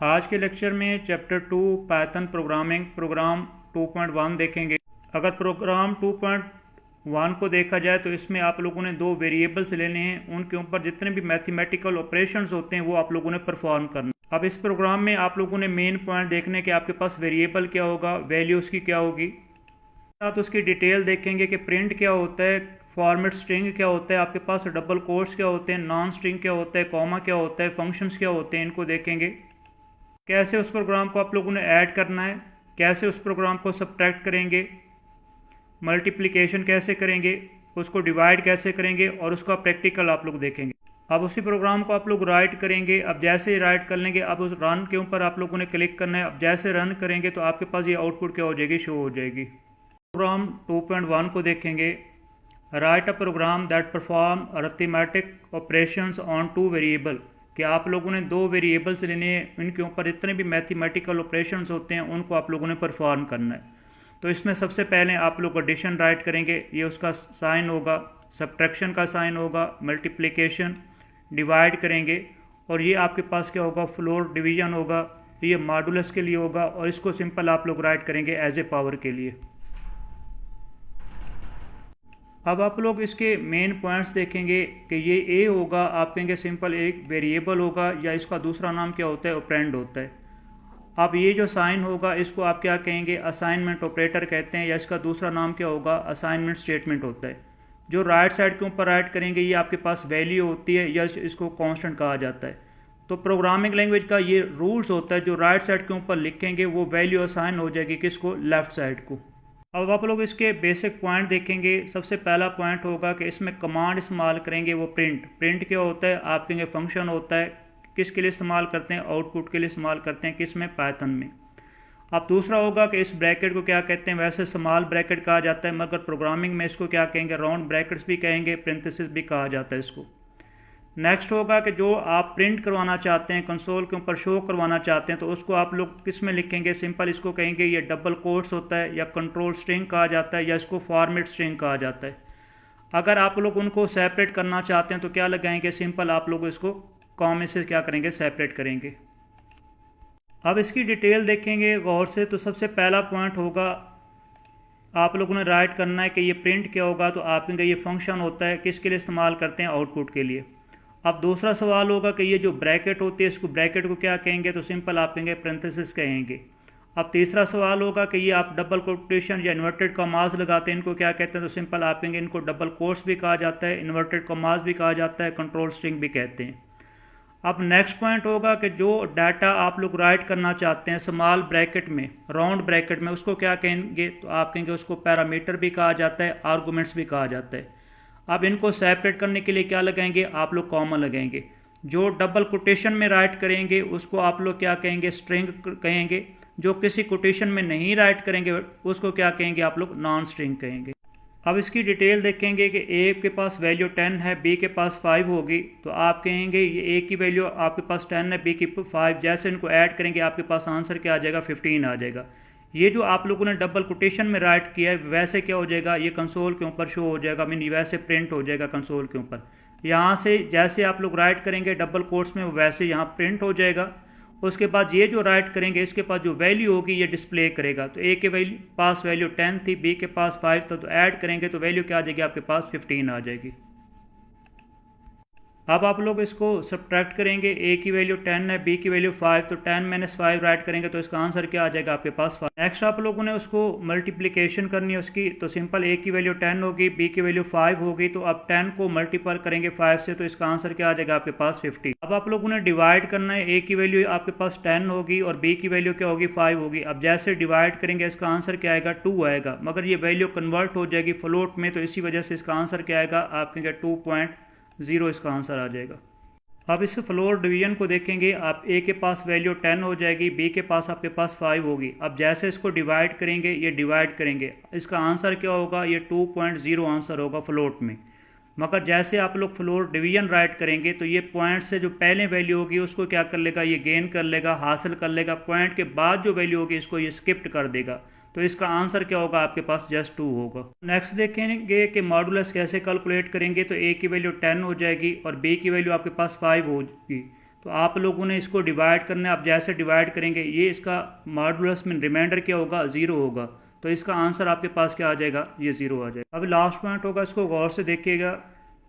आज के लेक्चर में चैप्टर 2 पाइथन प्रोग्रामिंग प्रोग्राम 2.1 देखेंगे। अगर प्रोग्राम 2.1 को देखा जाए तो इसमें आप लोगों ने दो वेरिएबल्स लेने हैं, उनके ऊपर जितने भी मैथमेटिकल ऑपरेशंस होते हैं वो आप लोगों ने परफॉर्म करना। अब इस प्रोग्राम में आप लोगों ने मेन पॉइंट देखने के आपके पास वेरिएबल क्या होगा, वैल्यू उसकी क्या होगी, साथ उसकी डिटेल देखेंगे कि प्रिंट क्या होता है, फॉर्मेट स्ट्रिंग क्या होता है, आपके पास डबल कोट्स क्या होते हैं, नॉन स्ट्रिंग क्या होता है, कॉमा क्या होता है, फंक्शंस क्या होते हैं, इनको देखेंगे। कैसे उस प्रोग्राम को आप लोगों ने ऐड करना है, कैसे उस प्रोग्राम को सब्ट्रैक्ट करेंगे, मल्टीप्लिकेशन कैसे करेंगे, उसको डिवाइड कैसे करेंगे और उसका प्रैक्टिकल आप लोग देखेंगे। अब उसी प्रोग्राम को आप लोग राइट करेंगे। अब जैसे ही राइट कर लेंगे, अब उस रन के ऊपर आप लोगों ने क्लिक करना है। अब जैसे रन करेंगे तो आपके पास ये आउटपुट क्या हो जाएगी, शो हो जाएगी। प्रोग्राम 2.1 को देखेंगे। Write a program that perform arithmetic operations on two variable, कि आप लोगों ने दो वेरिएबल्स लेने हैं, इनके ऊपर जितने भी मैथमेटिकल ऑपरेशंस होते हैं उनको आप लोगों ने परफॉर्म करना है। तो इसमें सबसे पहले आप लोग एडिशन राइट करेंगे, ये उसका साइन होगा, सब्ट्रैक्शन का साइन होगा, मल्टीप्लिकेशन, डिवाइड करेंगे और ये आपके पास क्या होगा, फ्लोर डिवीजन होगा, तो ये मॉडुलस के लिए होगा और इसको सिंपल आप लोग राइट करेंगे एज ए पावर के लिए। अब आप लोग इसके मेन पॉइंट्स देखेंगे कि ये ए होगा, आप कहेंगे सिंपल एक वेरिएबल होगा या इसका दूसरा नाम क्या होता है, ऑपरेंड होता है। अब ये जो साइन होगा इसको आप क्या कहेंगे, असाइनमेंट ऑपरेटर कहते हैं, या इसका दूसरा नाम क्या होगा, असाइनमेंट स्टेटमेंट होता है। जो राइट साइड के ऊपर राइट करेंगे ये आपके पास वैल्यू होती है या इसको कांस्टेंट कहा जाता है। तो प्रोग्रामिंग लैंग्वेज का ये रूल्स होता है, जो राइट साइड के ऊपर लिखेंगे वो वैल्यू असाइन हो जाएगी किसको, लेफ्ट साइड को। अब आप लोग इसके बेसिक पॉइंट देखेंगे। सबसे पहला पॉइंट होगा कि इसमें कमांड इस्तेमाल करेंगे, वो प्रिंट। प्रिंट क्या होता है, आप कहेंगे फंक्शन होता है। किसके लिए इस्तेमाल करते हैं, आउटपुट के लिए इस्तेमाल करते हैं, किस में, पाइथन में। अब दूसरा होगा कि इस ब्रैकेट को क्या कहते हैं, वैसे स्मॉल ब्रैकेट कहा जाता है, मगर प्रोग्रामिंग में इसको क्या कहेंगे, राउंड ब्रैकेट्स भी कहेंगे, पेरेंथेसिस भी कहा जाता है इसको। नेक्स्ट होगा कि जो आप प्रिंट करवाना चाहते हैं, कंसोल के ऊपर शो करवाना चाहते हैं, तो उसको आप लोग किस में लिखेंगे, सिंपल इसको कहेंगे ये डबल कोट्स होता है, या कंट्रोल स्ट्रिंग कहा जाता है, या इसको फॉर्मेट स्ट्रिंग कहा जाता है। अगर आप लोग उनको सेपरेट करना चाहते हैं तो क्या लगाएंगे, सिंपल आप लोग इसको कॉमा से क्या करेंगे, सेपरेट करेंगे। अब इसकी डिटेल देखेंगे गौर से। तो सबसे पहला पॉइंट होगा, आप लोगों ने राइट करना है कि ये प्रिंट क्या होगा, तो आप कहेंगे ये फंक्शन होता है, किसके लिए इस्तेमाल करते हैं, आउटपुट के लिए। अब दूसरा सवाल होगा कि ये जो ब्रैकेट होती है, इसको ब्रैकेट को क्या कहेंगे, तो सिंपल आप कहेंगे पेरेंथेसिस कहेंगे। अब तीसरा सवाल होगा कि ये आप डबल कोटेशन या इन्वर्टेड कॉमास लगाते हैं, इनको क्या कहते हैं, तो सिंपल आप कहेंगे इनको डबल कोट्स भी कहा जाता है, इन्वर्टेड कॉमास भी कहा जाता है, कंट्रोल स्ट्रिंग भी कहते हैं। अब नेक्स्ट पॉइंट होगा कि जो डाटा आप लोग राइट करना चाहते हैं स्मॉल ब्रैकेट में, राउंड ब्रैकेट में, उसको क्या कहेंगे, तो आप कहेंगे उसको पैरामीटर भी कहा जाता है, आर्गूमेंट्स भी कहा जाता है। अब इनको सेपरेट करने के लिए क्या लगाएंगे, आप लोग कॉमा लगाएंगे। जो डबल कोटेशन में राइट करेंगे उसको आप लोग क्या कहेंगे, स्ट्रिंग कहेंगे। जो किसी कोटेशन में नहीं राइट करेंगे उसको क्या कहेंगे, आप लोग नॉन स्ट्रिंग कहेंगे। अब इसकी डिटेल देखेंगे कि ए के पास वैल्यू 10 है, बी के पास 5 होगी, तो आप कहेंगे ये ए की वैल्यू आपके पास 10 है, बी की 5, जैसे इनको ऐड करेंगे आपके पास आंसर क्या आ जाएगा, 15 आ जाएगा। ये जो आप लोगों ने डबल कोटेशन में राइट किया है वैसे क्या हो जाएगा, ये कंसोल के ऊपर शो हो जाएगा, मीन वैसे प्रिंट हो जाएगा कंसोल के ऊपर। यहाँ से जैसे आप लोग राइट करेंगे डबल कोट्स में वैसे यहाँ प्रिंट हो जाएगा। उसके बाद ये जो राइट करेंगे इसके पास जो वैल्यू होगी ये डिस्प्ले करेगा। तो ए के पास वैल्यू 10 थी, बी के पास 5 था, तो ऐड करेंगे तो वैल्यू क्या आ जाएगी, आपके पास 15 आ जाएगी। अब आप लोग इसको सब्ट्रैक्ट करेंगे, ए की वैल्यू 10 है, बी की वैल्यू 5, तो 10 - 5 राइट करेंगे तो इसका आंसर क्या आ जाएगा, आपके पास 5। नेक्स्ट आप लोगों ने उसको मल्टीप्लिकेशन करनी है उसकी, तो सिंपल ए की वैल्यू 10 होगी, बी की वैल्यू 5 होगी, तो अब 10 को मल्टीपल करेंगे 5 से, तो इसका आंसर क्या आ जाएगा, आपके पास 50। अब आप लोगों ने डिवाइड करना है, ए की वैल्यू आपके पास 10 होगी और बी की वैल्यू क्या होगी, 5 होगी। अब जैसे डिवाइड करेंगे इसका आंसर क्या आएगा, 2 आएगा, मगर ये वैल्यू कन्वर्ट हो जाएगी फ्लोट में, तो इसी वजह से इसका आंसर क्या आएगा, आप कहेंगे 2.0 इसका आंसर आ जाएगा। अब इस फ्लोर डिवीजन को देखेंगे, आप ए के पास वैल्यू 10 हो जाएगी, बी के पास आपके पास 5 होगी। अब जैसे इसको डिवाइड करेंगे, ये डिवाइड करेंगे, इसका आंसर क्या होगा, ये 2.0 आंसर होगा फ्लोट में। मगर जैसे आप लोग फ्लोर डिवीजन राइट करेंगे तो ये पॉइंट से जो पहले वैल्यू होगी उसको क्या कर लेगा, ये गेन कर लेगा, हासिल कर लेगा। पॉइंट के बाद जो वैल्यू होगी इसको ये स्किप्ट कर देगा, तो इसका आंसर क्या होगा, आपके पास जस्ट 2 होगा। नेक्स्ट देखेंगे कि मॉडुलस कैसे कैलकुलेट करेंगे, तो ए की वैल्यू 10 हो जाएगी और बी की वैल्यू आपके पास 5 होगी, तो आप लोगों ने इसको डिवाइड करना है। आप जैसे डिवाइड करेंगे ये इसका मॉडुलस में रिमाइंडर क्या होगा, 0 होगा। तो इसका आंसर आपके पास क्या आ जाएगा, ये 0 आ जाएगा। अब लास्ट पॉइंट होगा, इसको गौर से देखिएगा।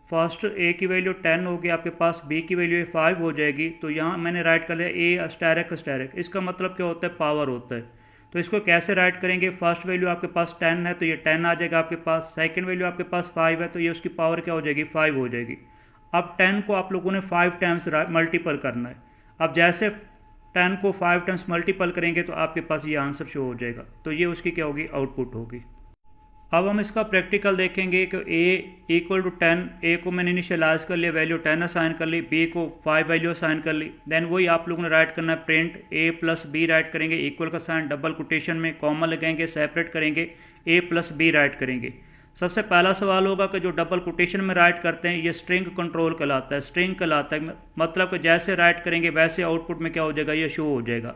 फर्स्ट ए की वैल्यू 10 होगी आपके पास, बी की वैल्यू 5 हो जाएगी। तो यहाँ मैंने राइट कर लिया ए अस्टेरिक अस्टेरिक। इसका मतलब क्या होता है, पावर होता है। तो इसको कैसे राइट करेंगे, फर्स्ट वैल्यू आपके पास 10 है तो ये 10 आ जाएगा आपके पास। सेकंड वैल्यू आपके पास 5 है तो ये उसकी पावर क्या हो जाएगी, 5 हो जाएगी। अब 10 को आप लोगों ने 5 टाइम्स मल्टीपल करना है। अब जैसे 10 को 5 टाइम्स मल्टीपल करेंगे तो आपके पास ये आंसर शो हो जाएगा। तो ये उसकी क्या होगी, आउटपुट होगी। अब हम इसका प्रैक्टिकल देखेंगे कि a इक्वल टू 10, ए को मैंने इनिशियलाइज कर लिया, वैल्यू 10 असाइन कर ली, b को 5 वैल्यू असाइन कर ली। देन वही आप लोगों ने राइट करना है, print a plus B write करेंगे, इक्वल का साइन डबल कोटेशन में कॉमा लगाएंगे, सेपरेट करेंगे, a प्लस बी राइट करेंगे। सबसे पहला सवाल होगा कि जो डबल कोटेशन में राइट करते हैं ये स्ट्रिंग कंट्रोल कहलाता है, स्ट्रिंग कहलाता है। मतलब कि जैसे राइट करेंगे वैसे आउटपुट में क्या हो जाएगा, ये शो हो जाएगा।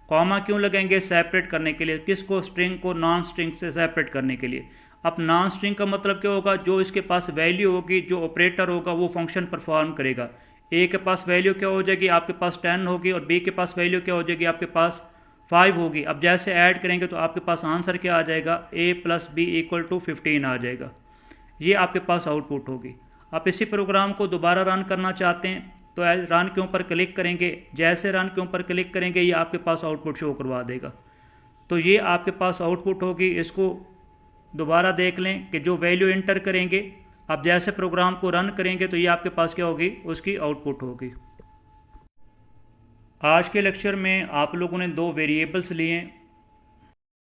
कॉमा क्यों लगाएंगे, सेपरेट करने के लिए। किसको, स्ट्रिंग को नॉन स्ट्रिंग से सेपरेट करने के लिए। अब नॉन स्ट्रिंग का मतलब क्या होगा, जो इसके पास वैल्यू होगी, जो ऑपरेटर होगा वो फंक्शन परफॉर्म करेगा। ए के पास वैल्यू क्या हो जाएगी, आपके पास 10 होगी, और बी के पास वैल्यू क्या हो जाएगी, आपके पास 5 होगी। अब जैसे ऐड करेंगे तो आपके पास आंसर क्या आ जाएगा, a plus B equal to 15 आ जाएगा। ये आपके पास आउटपुट होगी। आप इसी प्रोग्राम को दोबारा रन करना चाहते हैं तो रन के ऊपर क्लिक करेंगे। जैसे रन के ऊपर क्लिक करेंगे ये आपके पास आउटपुट शो करवा देगा। तो ये आपके पास आउटपुट होगी। इसको दोबारा देख लें कि जो वैल्यू इंटर करेंगे, अब जैसे प्रोग्राम को रन करेंगे तो ये आपके पास क्या होगी, उसकी आउटपुट होगी। आज के लेक्चर में आप लोगों ने 2 वेरिएबल्स लिए,